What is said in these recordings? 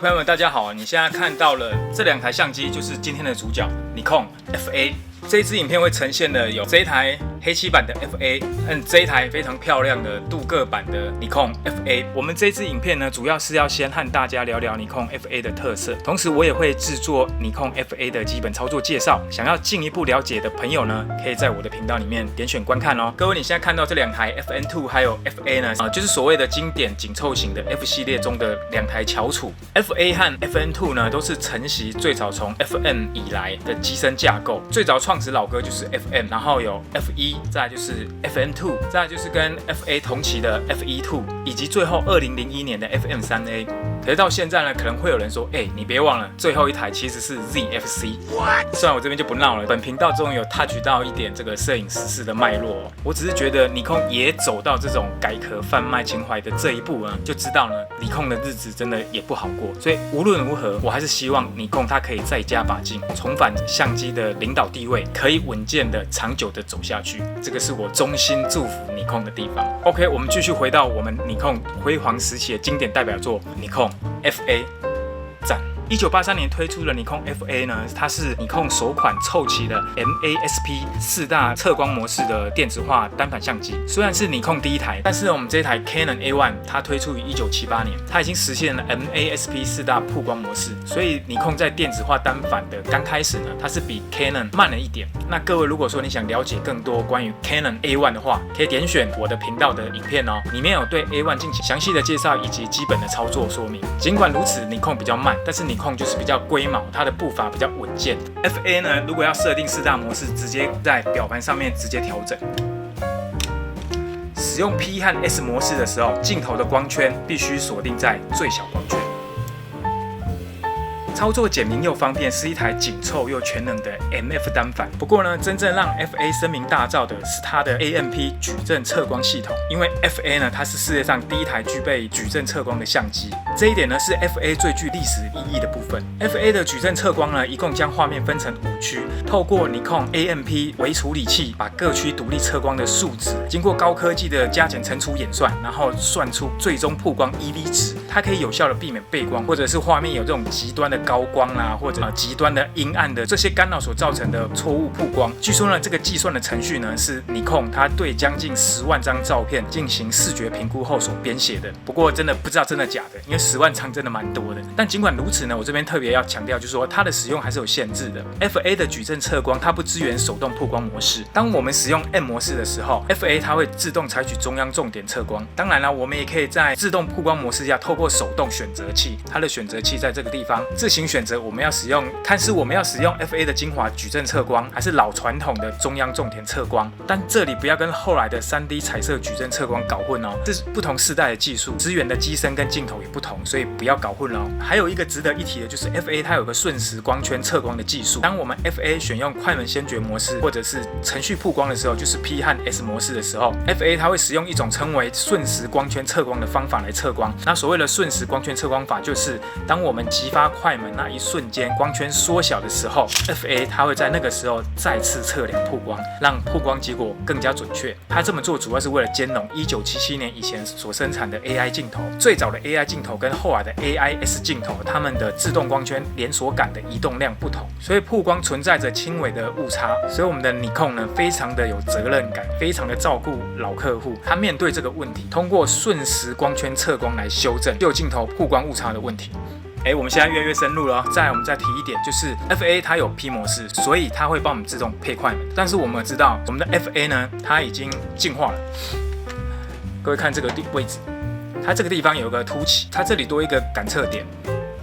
朋友们，大家好！你现在看到了这两台相机，就是今天的主角，Nikon FA。这一支影片会呈现的有这一台黑漆版的 FA， 和这一台非常漂亮的镀铬版的 Nikon FA。我们这一支影片呢，主要是要先和大家聊聊 Nikon FA 的特色，同时我也会制作 Nikon FA 的基本操作介绍。想要进一步了解的朋友呢，可以在我的频道里面点选观看哦。各位，你现在看到这两台 FN2 还有 FA 呢，就是所谓的经典紧凑型的 F 系列中的两台翘楚。FA 和 FN2 呢，都是承袭最早从 FM 以来的机身架构。最早创始老哥就是 FM， 然后有 F1， 再来就是 FN2， 再来就是跟 FA 同期的 FE2， 以及最后2001年的 FM3A。可是到现在呢，可能会有人说，你别忘了，最后一台其实是 ZFC。虽然我这边就不闹了，本频道终于有 touch 到一点这个摄影时事的脉络我只是觉得尼康也走到这种改壳贩卖情怀的这一步呢，就知道呢，尼康的日子真的也不好过。所以无论如何，我还是希望尼康它可以再加把劲，重返相机的领导地位，可以稳健的、长久的走下去。这个是我衷心祝福尼康的地方。OK， 我们继续回到我们尼康辉煌时期的经典代表作尼康 FA。赞！1983年推出的尼康 FA 呢，它是尼康首款凑齐的 MASP 4大测光模式的电子化单反相机。虽然是尼康第一台，但是我们这台 Canon A1 它推出于1978年，它已经实现了 MASP 4大曝光模式。所以尼康在电子化单反的刚开始呢，它是比 Canon 慢了一点。那各位如果说你想了解更多关于 Canon A1 的话，可以点选我的频道的影片哦，里面有对 A1 进行详细的介绍以及基本的操作说明。尽管如此，尼康比较慢，但是尼康就是比较龟毛，它的步伐比较稳健。FA 呢，如果要设定4大模式，直接在表盘上面直接调整。使用 P 和 S 模式的时候，镜头的光圈必须锁定在最小光圈。操作简明又方便，是一台紧凑又全能的 MF 单反。不过呢，真正让 FA 声名大噪的是它的 AMP 矩阵测光系统。因为 FA 呢，它是世界上第一台具备矩阵测光的相机，这一点呢是 FA 最具历史意义的部分。FA 的矩阵测光呢，一共将画面分成5区，透过 Nikon AMP 微处理器把各区独立测光的数值，经过高科技的加减乘除演算，然后算出最终曝光 EV 值。它可以有效的避免背光，或者是画面有这种极端的高光啊，或者极端的阴暗的这些干扰所造成的错误曝光。据说呢，这个计算的程序呢是Nikon它对将近10万张照片进行视觉评估后所编写的。不过真的不知道真的假的，因为10万张真的蛮多的。但尽管如此呢，我这边特别要强调，就是说它的使用还是有限制的。FA 的矩阵测光它不支援手动曝光模式。当我们使用 M 模式的时候 ，FA 它会自动采取中央重点测光。当然了，我们也可以在自动曝光模式下，透过手动选择器，它的选择器在这个地方自行选择我们要使用，看是我们要使用 FA 的精华矩阵测光，还是老传统的中央重点测光。但这里不要跟后来的 3D 彩色矩阵测光搞混哦，这是不同世代的技术，支援的机身跟镜头也不同，所以不要搞混哦。还有一个值得一提的就是 FA 它有个瞬时光圈测光的技术。当我们 FA 选用快门先决模式或者是程序曝光的时候，就是 P 和 S 模式的时候 ，FA 它会使用一种称为瞬时光圈测光的方法来测光。那所谓的瞬时光圈测光法，就是当我们击发快门那一瞬间，光圈缩小的时候 ，FA 它会在那个时候再次测量曝光，让曝光结果更加准确。它这么做主要是为了兼容1977年以前所生产的 AI 镜头。最早的 AI 镜头跟后来的 AIS 镜头，它们的自动光圈连锁感的移动量不同，所以曝光存在着轻微的误差。所以我们的 Nikon 呢，非常的有责任感，非常的照顾老客户。他面对这个问题，通过瞬时光圈测光来修正旧镜头曝光误差的问题。我们现在越来越深入了再来我们再提一点，就是 FA 它有 P 模式，所以它会帮我们自动配快门。但是我们知道，我们的 FA 呢，它已经进化了。各位看这个位置，它这个地方有个凸起，它这里多一个感测点。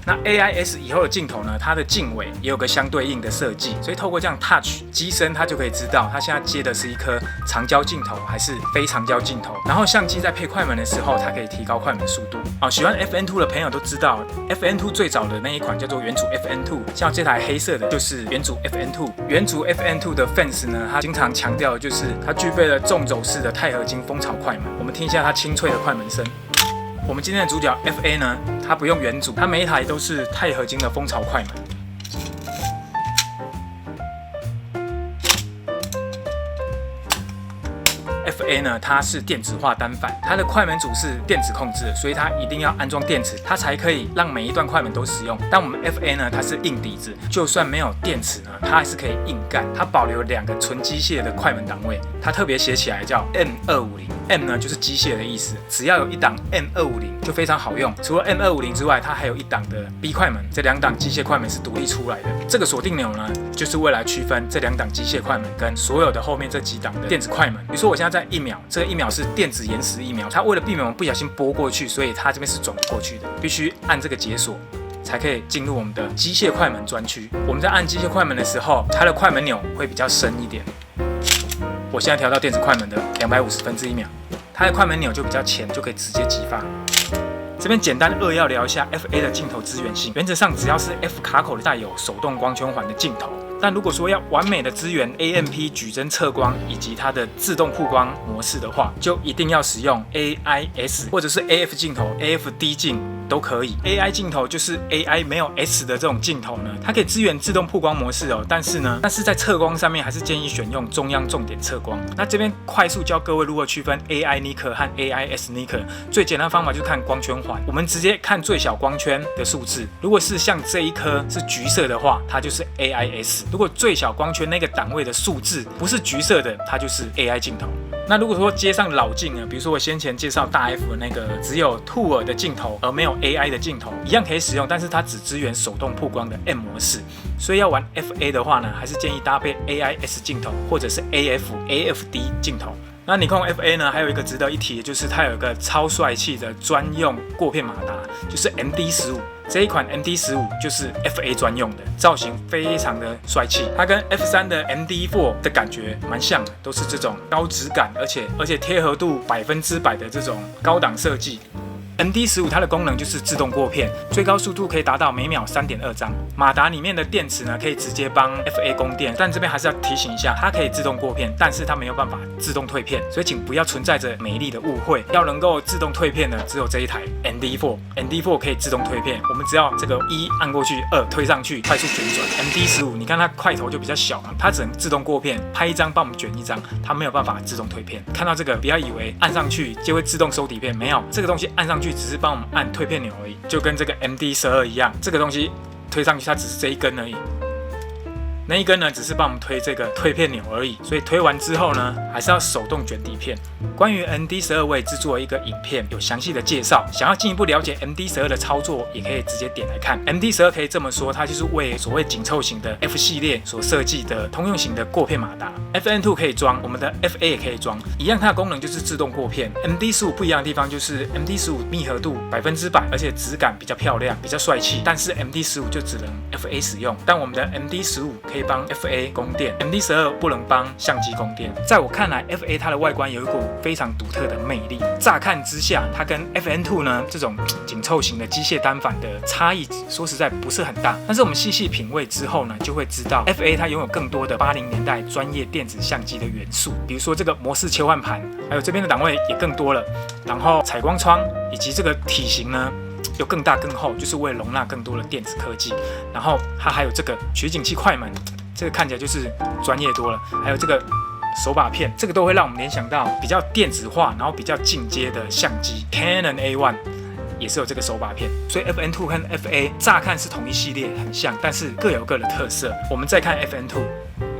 那 AIS 以后的镜头呢，它的镜尾也有个相对应的设计，所以透过这样 touch 机身，它就可以知道它现在接的是一颗长焦镜头还是非长焦镜头。然后相机在配快门的时候，它可以提高快门速度。喜欢 FN2 的朋友都知道 ，FN2 最早的那一款叫做元祖 FN2， 像这台黑色的就是元祖 FN2。元祖 FN2 的 fans 呢，它经常强调的就是它具备了纵轴式的钛合金蜂巢快门。我们听一下它清脆的快门声。我们今天的主角 FA 呢，它不用元祖，它每一台都是钛合金的蜂巢快门。FA FA 呢，它是电子化单反，它的快门组是电子控制的，所以它一定要安装电池，它才可以让每一段快门都使用。但我们 FA 呢，它是硬底子，就算没有电池呢，它还是可以硬干。它保留2个纯机械的快门档位，它特别写起来叫 M250。M 呢就是机械的意思，只要有一档 M250就非常好用。除了 M250之外，它还有一档的 B 快门，这2档机械快门是独立出来的。这个锁定钮呢，就是为了区分这2档机械快门跟所有的后面这几档的电子快门。比如说我现在在1秒，这个1秒是电子延时1秒，它为了避免我们不小心拨过去，所以它这边是转不过去的，必须按这个解锁才可以进入我们的机械快门专区。我们在按机械快门的时候，它的快门钮会比较深一点。我现在调到电子快门的250分之1秒，它的快门钮就比较浅，就可以直接激发。这边简单扼要聊一下 FA 的镜头支援性，原则上只要是 F 卡口的带有手动光圈环的镜头。但如果说要完美的支援 AMP 矩阵测光以及它的自动曝光模式的话，就一定要使用 AIS 或者是 AF 镜头、AFD 镜都可以。AI 镜头就是 AI 没有 S 的这种镜头呢，它可以支援自动曝光模式哦。但是在测光上面还是建议选用中央重点测光。那这边快速教各位如何区分 AI Nikon 和 AIS Nikon。最简单的方法就是看光圈环，我们直接看最小光圈的数字。如果是像这一颗是橘色的话，它就是 AIS。如果最小光圈那个档位的数字不是橘色的，它就是 AI 镜头。那如果说接上老镜呢，比如说我先前介绍大 F 的那个只有兔耳的镜头而没有 AI 的镜头，一样可以使用，但是它只支援手动曝光的 M 模式。所以要玩 FA 的话呢，还是建议搭配 AIS 镜头或者是 AFD 镜头。那尼康 FA 呢，还有一个值得一提的就是它有一个超帅气的专用过片马达，就是 MD15。这一款 MD15 就是 FA 专用的，造型非常的帅气，它跟 F3 的 MD4 的感觉蛮像的，都是这种高质感，而且贴合度100%的这种高档设计。MD15 它的功能就是自动过片，最高速度可以达到每秒3.2张。马达里面的电池呢，可以直接帮 FA 供电，但这边还是要提醒一下，它可以自动过片，但是它没有办法自动退片，所以请不要存在着美丽的误会。要能够自动退片的，只有这一台 MD4 可以自动退片，我们只要这个1按过去，2推上去，快速旋转。MD15 你看它块头就比较小嘛，它只能自动过片，拍一张帮我们卷一张，它没有办法自动退片。看到这个不要以为按上去就会自动收底片，没有，这个东西按上去只是帮我们按退片钮而已，就跟这个 MD12 一样，这个东西推上去它只是这一根而已，那一根呢只是帮我们推这个退片钮而已，所以推完之后呢，还是要手动卷底片。关于 MD12 我也制作了一个影片，有详细的介绍。想要进一步了解 MD12 的操作，也可以直接点来看。MD12 可以这么说，它就是为所谓紧凑型的 F 系列所设计的通用型的过片马达。FN2 可以装，我们的 FA 也可以装，一样它的功能就是自动过片。MD15 不一样的地方就是 MD15 密合度100%，而且质感比较漂亮，比较帅气。但是 MD15 就只能 FA 使用，但我们的 MD15 可以帮 FA 供电 ，MD12 不能帮相机供电。在我看来 ，FA 它的外观有一股非常独特的魅力。乍看之下，它跟 FN2 呢这种紧凑型的机械单反的差异，说实在不是很大。但是我们细细品味之后呢，就会知道 FA 它拥有更多的80年代专业电子相机的元素，比如说这个模式切换盘，还有这边的档位也更多了。然后采光窗以及这个体型呢，又更大更厚，就是为了容纳更多的电子科技。然后它还有这个取景器快门，这个看起来就是专业多了。还有这个手把片，这个都会让我们联想到比较电子化，然后比较进阶的相机 Canon A1 也是有这个手把片。所以 FN2 和 FA 乍看是同一系列，很像，但是各有各的特色。我们再看 FN2，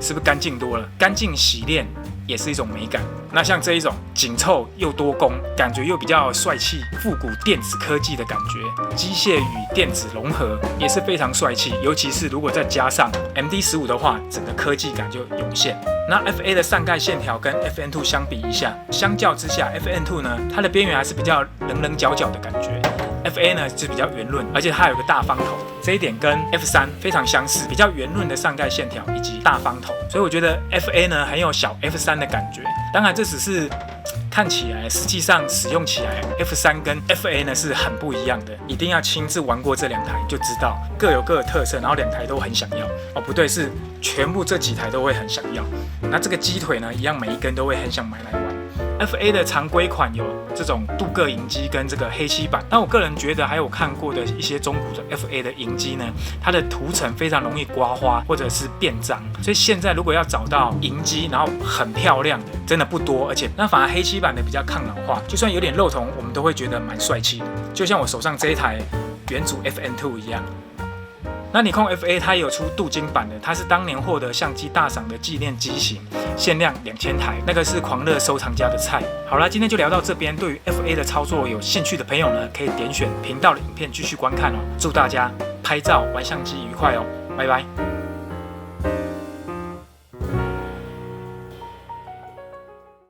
是不是干净多了？干净洗练也是一种美感。那像这一种紧凑又多功，感觉又比较帅气、复古电子科技的感觉，机械与电子融合也是非常帅气。尤其是如果再加上 MD15 的话，整个科技感就涌现。那 FA 的上盖线条跟 FN2 相比一下，相较之下 FN2 呢，它的边缘还是比较棱角角的感觉。FA 呢是比较圆润，而且它有个大方头，这一点跟 F3 非常相似，比较圆润的上盖线条以及大方头，所以我觉得 FA 呢很有小 F3 的感觉。当然这只是看起来，实际上使用起来 F3 跟 FA 呢是很不一样的，一定要亲自玩过这两台就知道，各有各的特色，然后两台都很想要。哦，不对，是全部这几台都会很想要。那这个鸡腿呢，一样每一根都会很想买来玩。FA 的常规款有这种镀铬银机跟这个黑漆版，那我个人觉得还有看过的一些中古的 FA 的银机呢，它的涂层非常容易刮花或者是变脏，所以现在如果要找到银机然后很漂亮的，真的不多，而且那反而黑漆版的比较抗老化，就算有点漏瞳，我们都会觉得蛮帅气的，就像我手上这一台元祖 FN2 一样。那尼康 FA 它也有出镀金版的，它是当年获得相机大赏的纪念机型，限量2000台，那个是狂热收藏家的菜。好啦，今天就聊到这边。对于 FA 的操作有兴趣的朋友呢，可以点选频道的影片继续观看哦。祝大家拍照玩相机愉快哦，拜拜。